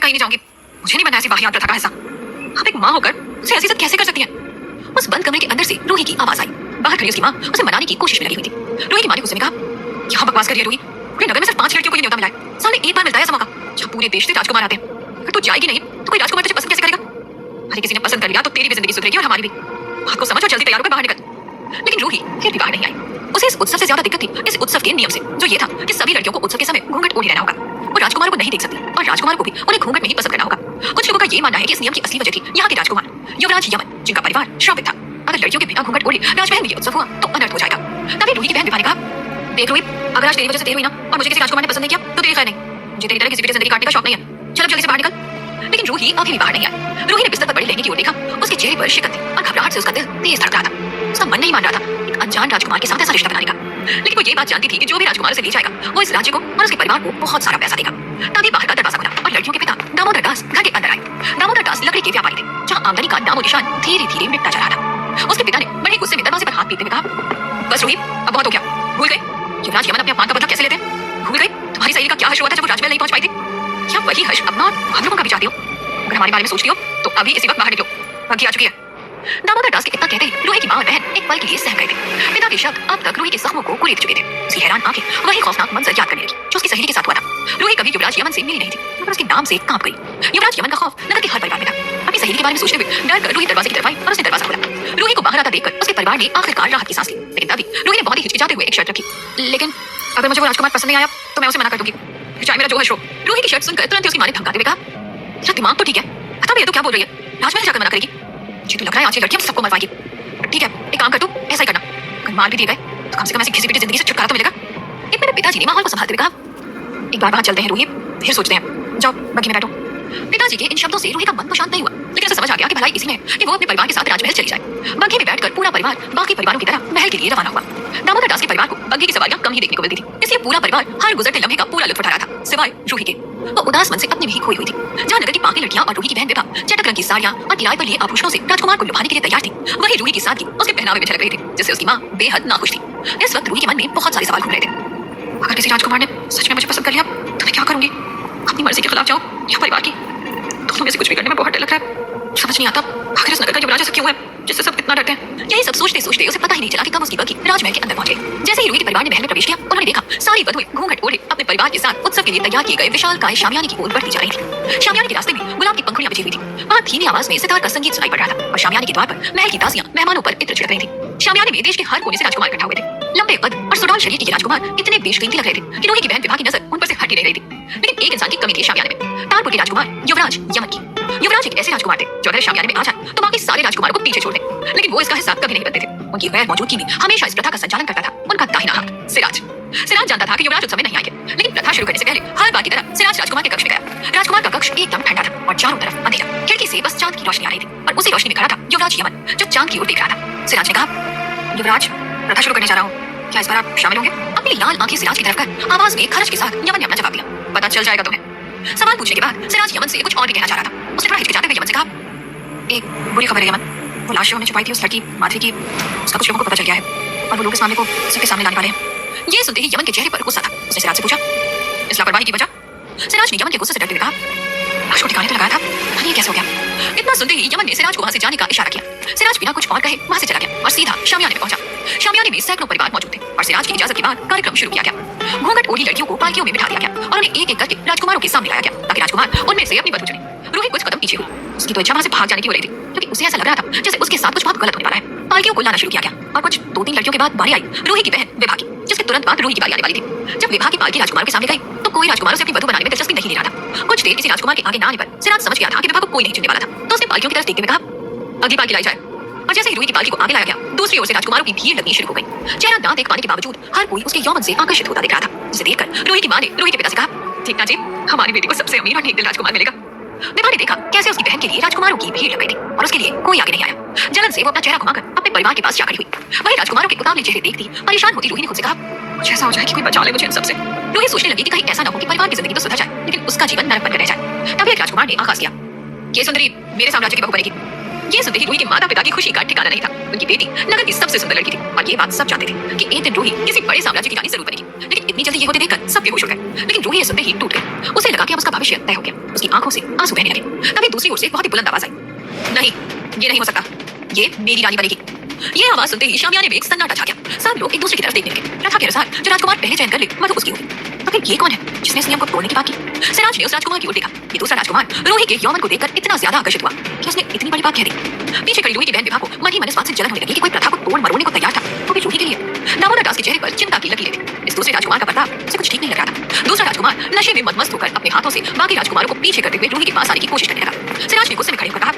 कहीं नहीं जाऊंगी। मुझे नहीं बनना ऐसी वाहियात प्रथा का हिस्सा। आप एक माँ होकर उसे ऐसी इज्जत कैसे कर सकती हैं? उस बंद कमरे के अंदर से रूही की आवाज आई। बाहर खड़ी उसकी माँ उसे मनाने की कोशिश में लगी हुई थी। रूही की माँ ने गुस्से में कहा, क्या बकवास कर रही है रूही? पूरे नगर में सिर्फ 5 लड़कियों को ही न्योता मिला है। साल में एक बार मिलता है ऐसा मौका जहाँ पूरे देश से राजकुमार आते हैं। अगर तू जाएगी नहीं तो कोई राजकुमार तुझे पसंद कैसे करेगा? अरे किसी ने पसंद कर लिया तो तेरी भी जिंदगी सुधरेगी और हमारी भी। बात को समझ और जल्दी तैयार होकर बाहर निकल। लेकिन रूही फिर भी बाहर नहीं आई। उसे इस उत्सव से ज्यादा दिक्कत थी इस उत्सव के नियम से, जो ये था कि सभी लड़कियों को उत्सव के समय घूंघट ओढ़े रहना होगा। वो राजकुमारों को नहीं देख सकती और राजकुमार को भी उन्हें घूंघट में ही पसंद करना होगा। कुछ लोगों का ये मानना है कि इस नियम की असली वजह थी यहाँ के राजकुमार युवराज यमन, जिनका परिवार श्रापित था। अगर लड़कियों के बिना घूंघट ओढ़े राजमहल में ये उत्सव हुआ तो अनर्थ हो जाएगा। तभी रूही की बहन विभा ने कहा, देख रूही, अगर आज तेरी वजह से देर हुई ना और मुझे किसी राजकुमार ने पसंद नहीं किया तो तेरी खैर नहीं। मुझे तेरी तरह किसी की जिंदगी काटने का शौक नहीं है। चल अब जल्दी से बाहर निकल। लेकिन रूही अभी भी बाहर नहीं आई। रूही ने बिस्तर पर पड़ी लहंगे की ओर देखा। उसके चेहरे पर शिकन थी और घबराहट से उसका दिल तेज धड़क रहा था। उसका मन नहीं मान रहा था एक अनजान राजकुमार के साथ ऐसा रिश्ता बनाने का। लेकिन वो ये बात जानती थी कि जो भी राजकुमार उसे ले जाएगा वो इस राज्य को और उसके परिवार को बहुत सारा पैसा देगा। तभी बाहर का दरवाजा खुला और लड़कियों के पिता दामोदर दास घर के अंदर आए। दामोदर दास लकड़ी के व्यापारी थे जहाँ आमदनी का नामो निशान धीरे धीरे मिटता जा रहा था। उसके पिता ने बड़े गुस्से में दरवाजे पर हाथ पीटते हुए कहा, बस रूही, अब बहुत हो गया। भूल गए युवराज यमन अपने अपमान का बदला कैसे लेते हैं? भूल गए तुम्हारी सहेली का क्या हर्ष हुआ था जब वो राजमहल नहीं पहुंच पाई थी? क्या वही हर्ष अपना हम लोगों का भी चाहती हो? अगर हमारे बारे में सोचती हो तो अभी इसी वक्त बाहर निकलो, बाकी आ चुकी है। दामोदर दास के इतना कहते ही रूही की मां और बहन एक पल के लिए सहम गए थे। पिता के शब्द अब तक रूही के जख्मों को कुरेद चुके थे। उसकी हैरान आंखें वही खौफनाक मंजर याद करने लगी जो उसकी सहेली के साथ हुआ था। रूही कभी युवराज यमन से मिली नहीं थी मगर उसके नाम से कांप गई। युवराज यमन का खौफ नगर के हर परिवार में था। अपनी सहेली के बारे में सोचते हुए डर कर रूही दरवाजे की तरफ आई और उसने दरवाजा खोला। रूही को बाहर आता देखकर उसके परिवार ने आखिरकार राहत की सांस ली। लेकिन तभी रूही ने बहुत ही हिचकिचाते हुए एक शर्त रखी, लेकिन अगर मुझे वो राजकुमार पसंद नहीं आया तो मैं उसे मना कर दूंगी, चाहे मेरा जो हर्ष हो। रूही की शर्त सुनकर तुरंत ही उसकी मां ने धमकाते हुए कहा, तेरा दिमाग तो ठीक है, पता भी है तो क्या बोल रही है? राजमहल जाकर मना करेगी? मुझे तो लग रहा है आज ये लड़की हम सबको मरवाएगी। ठीक है, एक काम कर, तू ऐसा ही करना, अगर मार भी दिए गए तो कम से कम ऐसी घिसी पिटी जिंदगी से छुटकारा तो मिलेगा। एक मेरे पिताजी ने माहौल को संभालते हुए कहा, एक बार वहां चलते हैं रूही, फिर सोचते हैं, जाओ बग्घी में बैठो। पिताजी के इन शब्दों से रूही का मन तो शांत नहीं हुआ, लेकिन उसे समझ आ गया कि भलाई इसी में है कि वो अपने परिवार के साथ राजमहल चली जाए। बग्घी में बैठकर पूरा परिवार बाकी परिवारों की तरह महल के लिए रवाना हुआ। दामोदर दास के परिवार को बग्घी की सवारियां कम ही देखने को मिलती थी, इसलिए पूरा परिवार हर गुजरते लम्हे का पूरा लुत्फ उठा रहा था, सिवाय रूही के। वो उदास मन से अपने में ही खोई हुई थी। जहाँ नगर की बाकी लड़कियां और रूही की बहन विभा चटक रंग की साड़ियां और किराए पर लिए आभूषणों से राजकुमार को लुभाने के लिए तैयार थी, वही रूही की सादगी उसके पहनावे में झलक रही थी, जिससे उसकी मां बेहद नाखुश थी। इस वक्त रूही के मन में बहुत सारे सवाल घूम रहे थे। अगर किसी राजकुमार ने सच में मुझे पसंद कर लिया तो मैं क्या करूंगी? अपनी मर्जी के खिलाफ जाऊं या परिवार की? दोनों में से कुछ भी करने में बहुत डर लग रहा है। समझ नहीं आता आखिर इस नगर का युवराज ऐसा क्यों है जिससे सब इतना डरते हैं। यही सब सोचते सोचते उसे पता ही नहीं चला कि कब उसकी बग्घी राजमहल के अंदर पहुंच गई। जैसे ही रूही के परिवार ने महल में प्रवेश किया, उन्होंने देखा सारी वधुएं घूंघट ओढ़े अपने परिवार के साथ उत्सव के लिए तैयार किए गए विशालकाय शामियाने की ओर बढ़ती जा रही थी। शामियाने के रास्ते में गुलाब की पंखुड़ियां बिछी हुई थी। वहां धीमी आवाज में सितार का संगीत सुनाई पड़ रहा था और शामियाने के द्वार पर महल की दासियां मेहमानों पर इत्र छिड़क रही थी। शामियाने में देश के हर कोने से राजकुमार इकट्ठा हुए थे। लंबे कद और सुडौल शरीर के ये राजकुमार इतने बेशकीमती लग रहे थे कि रूही की बहन विभा की नजर उन पर से हट ही नहीं रही थी। लेकिन एक इंसान की कमी थी शामियाने में, तारपुर के राजकुमार युवराज यमन की। युवराज एक ऐसे राजकुमार थे जो अगर शामियाने में आ जाए तो बाकी सारे राजकुमारों को पीछे छोड़ दें, लेकिन वो इसका हिस्सा कभी नहीं बनते थे। उनकी गैर मौजूदगी में हमेशा इस प्रथा का संचालन करता था उनका दाहिना हाथ सिराज। सिराज जानता था कि युवराज उस समय नहीं आएंगे, लेकिन प्रथा शुरू करने से पहले हर बार की तरह सिराज राजकुमार के कक्ष में गया। राजकुमार का कक्ष एकदम ठंडा था और चारों तरफ अंधेरा। खिड़की से बस चांद की रोशनी आ रही थी और उसी रोशनी में खड़ा था युवराज यमन जो चांद की ओर देख रहा था। सिराज ने कहा, युवराज, प्रथा शुरू करने जा रहा हूँ, क्या इस बार आप शामिल होंगे? अपनी लाल आंखें सिराज की तरफ कर आवाज में खर्च के साथ यमन ने अपना जवाब दिया, पता चल जाएगा तुम्हें। सवाल पूछने के बाद सिराज यमन से कुछ और भी कहना चाह रहा था। उसने थोड़ा हिचकिचाते हुए यमन से कहा, एक बुरी खबर है यमन, वो लाश हमने छुपाई थी उस लड़की माधवी की, उसका कुछ लोगों को पता चल गया है और वो लोग इस मामले को सबके सामने लाने वाले हैं। ये सुनते ही यमन के चेहरे पर गुस्सा था। उसने सिराज से पूछा, इस लापरवाही की वजह? सिराज ने यमन के गुस्से से डरते हुए कहा, लाश को ठिकाने तो लगाया था, ये कैसे हो गया? इतना सुनते ही यमन ने सिराज को वहां से जाने का इशारा किया। सिराज बिना कुछ और कहे वहां से चला गया और सीधा शामियाने में पहुंचा। शामियाने में सैकड़ों परिवार मौजूद थे और सिराज की इजाजत के बाद कार्यक्रम शुरू किया गया। घूंघट ओढ़ी लड़कियों को पालकियों में बिठा दिया गया और उन्हें एक एक करके राजकुमारों के सामने लाया गया ताकि राजकुमार उनमें से अपनी वधु चुने। रूही कुछ कदम पीछे हुई। उसकी तो इच्छा वहां से भाग जाने की हो रही थी क्योंकि उसे ऐसा लग रहा था जैसे उसके साथ कुछ बहुत गलत होने वाला है। पालकियों को लाना शुरू किया गया और कुछ 2-3 लड़कियों के बाद बारी आई रूही की बहन विभा की, जिसके तुरंत बाद रूही की बारी आने वाली थी। जब विभा की पालकी राजकुमार के सामने गई तो कोई राजकुमार उसे अपनी वधु बनाने में दिलचस्पी नहीं ले रहा था। कुछ देर किसी राजकुमार के आगे ना आने पर सिराज समझ गया था कि विभा को कोई नहीं चुनने वाला था, तो उसने पालकियों की तरफ देखते हुए कहा, अगली पालकी लाई जाए। और जैसे ही रूही की पालकी को आगे लाया गया, दूसरी ओर से राजकुमारों की भीड़ लगनी शुरू हो गई। चेहरा ना देख पाने के बावजूद हर कोई उसके यौवन से आकर्षित होता दिख रहा था, जिसे देखकर रूही की मां ने रूही के पिता से कहा, ठीक ना जी, हमारी बेटी को सबसे अमीर और नेक दिल राजकुमार मिलेगा। विभा ने देखा कैसे उसकी बहन के लिए राजकुमारों की भीड़ लग गई थी और उसके लिए कोई आगे नहीं आया। जलन से वो अपना चेहरा घुमाकर अपने परिवार के पास जा खड़ी हुई। वही राजकुमारों के उतावले चेहरे देखती परेशान होती रूही ने खुद से कहा, कुछ ऐसा हो जाए कि कोई बचा ले मुझे इन सबसे। रूही सोचने लगी कि कहीं ऐसा ना हो कि परिवार की जिंदगी तो सुधर जाए लेकिन उसका जीवन नरक बनकर रह जाए। तभी एक राजकुमार ने आगाज किया, ये सुंदरी मेरे साम्राज्य की बहू बनेगी। ये सुनते ही रूही के माता पिता की खुशी का ठिकाना नहीं था। उनकी बेटी नगर की सबसे सुंदर लड़की थी और ये बात सब जानते थे कि एक दिन रूही किसी बड़े साम्राज्य की रानी जरूर बनेगी। लेकिन इतनी जल्दी ये होते देखकर सब बेहोश हो गए। लेकिन रूही ये सुनते ही टूट गई। उसे लगा कि अब उसका भविष्य तय हो गया। उसकी आंखों से आंसू बहने लगे। तभी दूसरी ओर से बहुत ही बुलंद आवाज आई, नहीं, ये नहीं हो सकता, ये मेरी रानी बनेगी। ये आवाज सुनते ही शामियाने में एक सन्नाटा छा गया। सब लोग एक दूसरे की तरफ देखने लगे। प्रथा के अनुसार जो राजकुमार पहले चयन कर ले वह तो उसकी होगी। तो फिर ये कौन है जिसने इस नियम को तोड़ने की बात की? सिराज ने उस राजकुमार की ओर देखा। ये दूसरा राजकुमार रूही के यौवन को देखकर इतना ज्यादा आकर्षित हुआ कि उसने इतनी बड़ी बात कह दी। पीछे खड़ी रूही की बहन विभा को मन ही मन इस बात से जलन होने लगी कि कोई प्रथा को तोड़ मरोड़ने को तैयार था, वो भी रूही के लिए। दामोदर दास के चेहरे पर चिंता की लकीरें थी। इस दूसरे राजकुमार का बर्ताव उसे कुछ ठीक नहीं लग रहा था। दूसरा राजकुमार नशे में मदमस्त होकर अपने हाथों से बाकी राजकुमारों को पीछे करते हुए रूही के पास आने की कोशिश करने लगा। सिराज ने गुस्से में खड़े होकर कहा,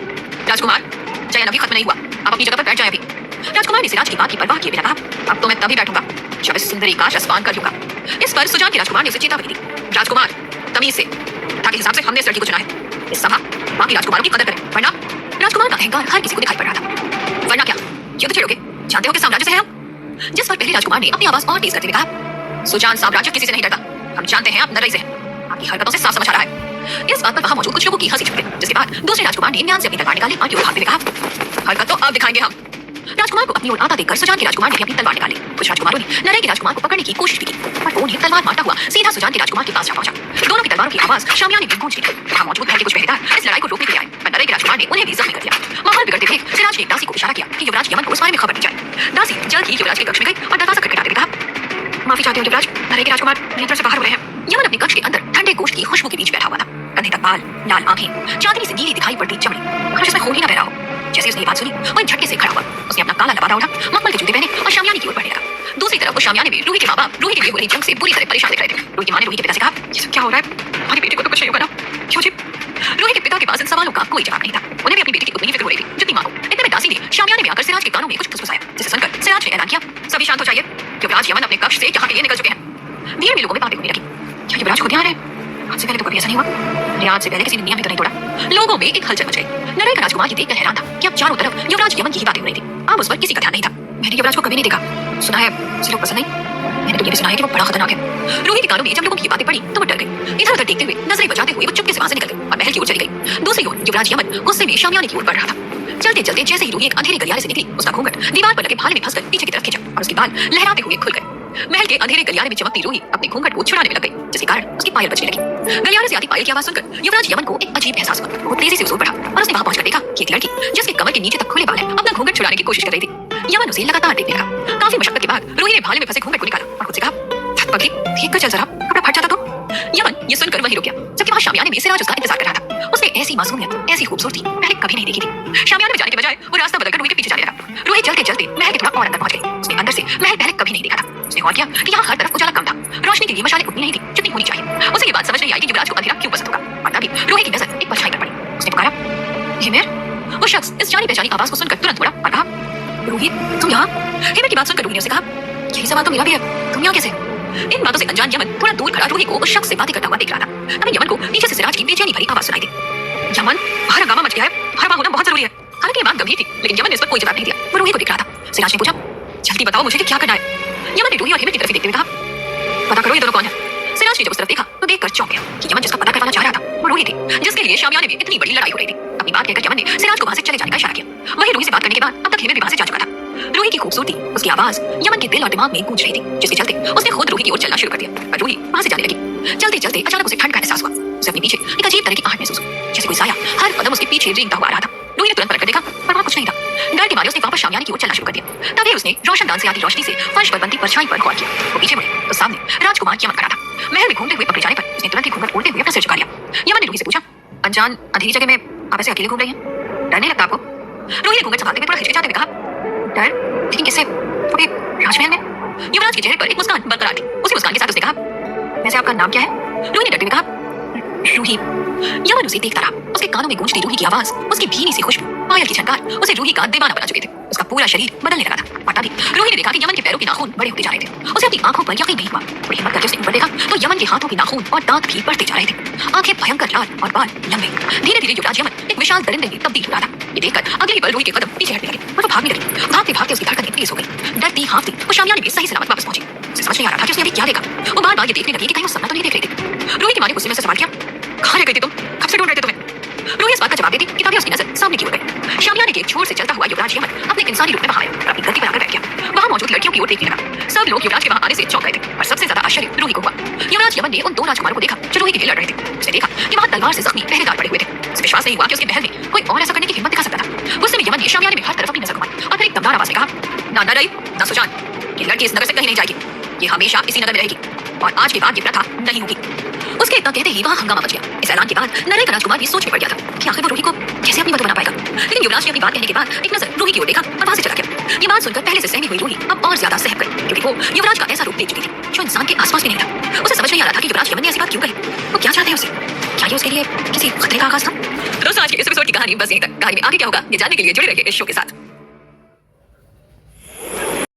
राजकुमार, चयन अभी खत्म नहीं हुआ, आप अपनी जगह पर बैठ जाएं अभी। राजकुमार ने सिराज की बात की परवाह किए बिना कहा, अब तो मैं तभी बैठूंगा जब इस सुंदरी का आसमान कर लूंगा। इस पर सुजान के राजकुमार ने उसे चेतावनी दी, राजकुमार, तमीज से, ताकि हिसाब से हमने इस लड़की को चुना है। इस सभा बाकी राजकुमारों की कदर करें, वरना। राजकुमार का अहंकार हर किसी को दिखाई पड़ रहा था। वरना क्या, युद्ध छेड़ोगे? जानते हो कि साम्राज्य से है हम? जिस पर पहले राजकुमार ने अपनी आवाज और तेज करते हुए कहा, सुजान, साम्राज्य किसी से नहीं डरता, हम जानते हैं आप नरई से हैं। आपकी हरकतों से साफ समझ आ रहा है। इस बात पर वहां मौजूद कुछ लोगों की हंसी छूट गई, जिसके बाद दूसरे राजकुमार ने न्यान से अपनी तलवार निकाली और योर भागते हुए कहा, हरकत तो अब दिखाएंगे हम। राजकुमार को अपनी ओर आता देखकर सुजान के राजकुमार ने भी अपनी तलवार निकाली। कुछ राजकुमारों ने नरई के राजकुमार को पकड़ने की कोशिश भी की, पर वो उन्हें तलवार मारता हुआ सीधा सुजान के राजकुमार के पास जा पहुंचा। दोनों की तलवारों की आवाज शामियाने में गूंज निकली। वहां मौजूद महल के कुछ पहरेदार इस लड़ाई को रोकने के लिए आए, पर नरई के राजकुमार ने उन्हें भी जख्मी कर दिया। माहौल बिगड़ते देख सिराज ने एक दासी को इशारा किया कि युवराज यमन को उस बारे में खबर दी जाए। दासी जल्द ही युवराज के कक्ष में गई और दरवाजा खटखटाते हुए कहा, माफी चाहते हो युवराज, नरई के राजकुमार नियंत्रण से बाहर हो रहे हैं। यमन अपने कक्ष के अंदर ठंडे गोश्त की खुशबू के बीच बैठा हुआ था। कंधे तक बाल, लाल आंखें, चांदनी से नीली दिखाई पड़ती चमड़ी, और जिसमें खून ही न बह रहा हो। जैसे उसने ये बात सुनी, वो झटके से खड़ा हुआ। उसने अपना काला लबादा उठा, मखमल के जूते पहने और शामियाने की ओर बढ़ने लगा। दूसरी तरफ वो शामियाने में रूही के माँ-बाप रूही के लिए हो रही जंग से बुरी तरह परेशान दिख रहे थे। रूही की माँ ने रूही के पिता से कहा, ये सब क्या हो रहा है? हमारी बेटी को तो कुछ नहीं होगा ना? क्यों जी? रूही के पिता के पास इन सवालों का कोई जवाब नहीं था। उन्हें भी अपनी बेटी की उतनी ही फिक्र हो रही थी जितनी माँ को। इतने में दासी ने शामियाने में आकर सिराज के कानों में कुछ फुसफुसाया, जिसे सुनकर सिराज ने ऐलान किया, सभी शांत हो जाइए, युवराज यमन अपने कक्ष से यहाँ के लिए निकल चुके हैं। भीड़ में लोगों में बातें होने लगी, क्या युवराज खुद यहाँ रहे? आज से पहले तो कभी ऐसा नहीं हुआ। आज से पहले किसी ने नियम भी तो नहीं तोड़ा। लोगों में एक हलचल मच गई। नरई का राजकुमार ये देखकर हैरान था कि अब चारों तरफ युवराज यमन की ही बातें हो रही थी। अब उस पर किसी का ध्यान नहीं था। मैंने युवराज को कभी नहीं देखा, सुना है उसे लोग पसंद नहीं। मैंने तो ये भी सुना है कि वो बड़ा खतरनाक है। रूही के कानों में जब लोगों की ये बातें पड़ी तो वो डर गई। इधर उधर देखते हुए, नजरें बचाते हुए वो चुपके से वहां से निकल गई और महल की ओर चली गई। दूसरी ओर युवराज यमन गुस्से में शामियाने की ओर बढ़ रहा था। चलते चलते जैसे ही रूही एक अंधेरे गलियारे से निकली, उसका घूंघट दीवार पर लगे भाले में फंसकर पीछे की तरफ खींचा और उसके बाल लहराते हुए खुल गए। महल के अंधेरे गलियारे में चमकती रूही अपने घूंघट को छुड़ाने में लग गई, जिसके कारण उसकी पायल बजने लगी। गलियारे से आती पायल की आवाज सुनकर युवराज यमन को एक अजीब एहसास हुआ। वो तेजी से उस ओर बढ़ा और उसने वहां पहुंचकर देखा कि एक लड़की जिसके कमर के नीचे तक खुले बाल है, अपना घूंघट छुड़ाने की कोशिश कर रही थी। यमन उसे लगातार देखने लगा। काफी मशक्कत के बाद रूही ने भाले में फंसे घूंघट को निकाला और खुद से कहा, पगली, ठीक कर चल जरा, कपड़ा फट जाता तो। यमन ये सुनकर वहीं रुक गया, जबकि वहां शामियाने में सिराज उसका इंतजार कर रहा था। उसने ऐसी मासूमियत, ऐसी खूबसूरती पहले कभी नहीं देखी थी। शामियाने में जाने के बजाय वो रास्ता बदलकर रूही के पीछे जाने लगा। रूही चलते चलते महल के थोड़ा और अंदर पहुंच गई। उसने अंदर से महल पहले कभी नहीं देखा था। उसने गौर किया कि यहाँ हर तरफ उजाला कम था। रोशनी के लिए मशालें उतनी नहीं थी जितनी होनी चाहिए। उसे ये बात समझ नहीं आई कि युवराज को अंधेरा क्यों पसंद होगा। और तभी रूही की नजर एक परछाई पर पड़ी। उसने पुकारा, हिमेर। वो शख्स इस जानी पहचानी आवाज को सुनकर तुरंत मुड़ा और कहा, रूही, तुम यहाँ? हिमेर की बात सुनकर रूही ने उसे कहा, यही सवाल तो मेरा भी है, तुम यहाँ कैसे? इन बातों से अनजान यमन थोड़ा दूर खड़ा रूही को उस शख्स से बातें करता हुआ देख रहा था। तभी यमन को पीछे से सिराज की बेचैनी भरी आवाज सुनाई दी, यमन, बाहर हंगामा मच गया है, हर होना बहुत जरूरी है। हालांकि ये बात गंभीर थी, लेकिन यमन ने इस पर कोई जवाब नहीं दिया। वो रूही को देख रहा था। सिराज ने पूछा, जल्दी बताओ मुझे कि क्या करना है? यमन ने रूही और हिमेर की तरफ देखते हुए कहा, पता करो ये दोनों कौन है। सिराज ने जब उस तरफ देखा तो देखकर चौंक गया कि यमन जिसका पता करवाना चाह रहा था वो रूही थी, जिसके लिए शामियाने में इतनी बड़ी लड़ाई हो रही थी। अपनी बात कहकर यमन ने सिराज को वहां से चले जाने का इशारा किया। वही रूही से बात करने के बाद अब तक हिमेर भी वहां से जा चुका था। रूही की खूबसूरती, उसकी आवाज यमन के दिल और दिमाग में गूंज रही थी, जिसके चलते उसने खुद रूही की ओर चलना शुरू कर दिया और रूही वहां से जाने लगी। चलते चलते अचानक उसे ठंड का एहसास हुआ। उसे अपने पीछे एक अजीब तरह की आहट महसूस हुई, जैसे कोई साया हर कदम उसके पीछे रेंगता हुआ आ रहा था। रूही ने तुरंत पलट कर देखा, पर वहां कुछ नहीं था। डर के मारे उसने वापस शामियाने की ओर चलना शुरू कर दिया। तभी उसने रोशनदान से आती रोशनी से फर्श पर बनती परछाई पर गौर किया। वो पीछे मुड़े तो सामने राजकुमार यमन खड़ा था। महल में घूमते हुए पकड़े जाने पर उसने तुरंत ही घूंघट ओढ़ते हुए अपना सिर झुका लिया। यमन ने रूही से पूछा, अनजान अंधेरी जगह में आप ऐसे अकेले घूम रही हैं, डर नहीं लगता आपको? रूही ने घूंघट संभालते हुए थोड़ा हिचकिचाते हुए कहा, डर? लेकिन किससे? पूरे राजमहल में? युवराज के चेहरे पर एक मुस्कान बरकरार थी। उसी मुस्कान के साथ उसने कहा, वैसे आपका नाम क्या है? रूही ने डरते हुए कहा, रूही। यमन उसे देखता रहा। उसके कानों में गूंजती रूही की आवाज, उसकी भीनी सी खुशबू, पायल की झनकार उसे रूही का दीवाना बना चुके थे। उसका पूरा शरीर बदलने लगा था। और तभी रूही ने देखा कि यमन के पैरों के नाखून बड़े होते जा रहे थे। उसे अपनी आंखों पर यकीन नहीं हुआ। थोड़ी हिम्मत करके उसने ऊपर देखा तो यमन के हाथों के नाखून और दांत भी बढ़ते जा रहे थे। आंखें भयंकर लाल और बाल लंबे। धीरे धीरे युवराज यमन एक विशाल दरिंदे में तब्दील हो रहा था। ये देखकर अगली पल रूही के कदम पीछे हटने लगे और वो भागने लगी। भागते भागते उसकी धड़कन तेज हो गई। डरती हाँफती वो शामियाने में सही सलामत वापस पहुंची। उसे समझ नहीं आ रहा था कि उसने अभी क्या देखा। वो बार बार ये देखने लगी कि कहीं वो सपना तो नहीं देख रही थी। रूही की मां ने गुस्से में उसे सवाल किया, कहाँ रह गई थी तुम? कब से ढूंढ रहे थे तुम्हें? रूही इस बात का जवाब देती कि तभी उसकी नजर सामने की ओर गई। शामियाने के एक छोर से चलता हुआ युवराज यमन अपने इंसानी रूप में वहां आया और अपनी गद्दी पर आकर बैठ गया। वहां मौजूद लड़कियों की ओर देखने लगा। सब लोग युवराज के वहां आने से चौंक गए थे और सबसे ज्यादा आश्चर्य रूही को हुआ। युवराज यमन ने उन दो राजकुमारों को देखा जो रूही के लिए लड़ रहे थे। उसने देखा कि वहां तलवार से जख्मी पहरेदार पड़े हुए थे। उसे विश्वास नहीं हुआ कि उसके महल में कोई और ऐसा करने की हिम्मत दिखा सकता था। गुस्से में यमन ने शामियाने में हर तरफ अपनी नजर घुमाई और फिर एक दमदार आवाज में कहा, ना नरई ना सुजान, ये लड़की इस नगर से कहीं नहीं जाएगी। ये हमेशा इसी नगर में रहेगी और आज के बाद ये प्रथा नहीं होगी। उसके इतना कहते ही वहां हंगामा मच गया। इस ऐलान के बाद नरई का राजकुमार भी सोच में पड़ गया था कि आखिर वो रूही को कैसे अपनी वधू बना पाएगा। लेकिन युवराज ने अपनी बात कहने के बाद एक नजर रूही की ओर देखा और वहां से चला गया। ये बात सुनकर पहले से सहमी हुई रूही अब और ज्यादा सहम गई, क्योंकि वो युवराज का ऐसा रूप देख चुकी थी जो इंसान के आसपास भी नहीं था। उसे समझ नहीं आ रहा था कि युवराज यमन ने ऐसी बात क्यों कही। वो क्या चाहते हैं उससे? क्या ये उसके लिए किसी खतरे का आगाज था? दोस्तों, आज के इस एपिसोड की कहानी बस यहीं तक। कहानी में आगे क्या होगा ये जानने के लिए जुड़े रहिए इस शो के साथ।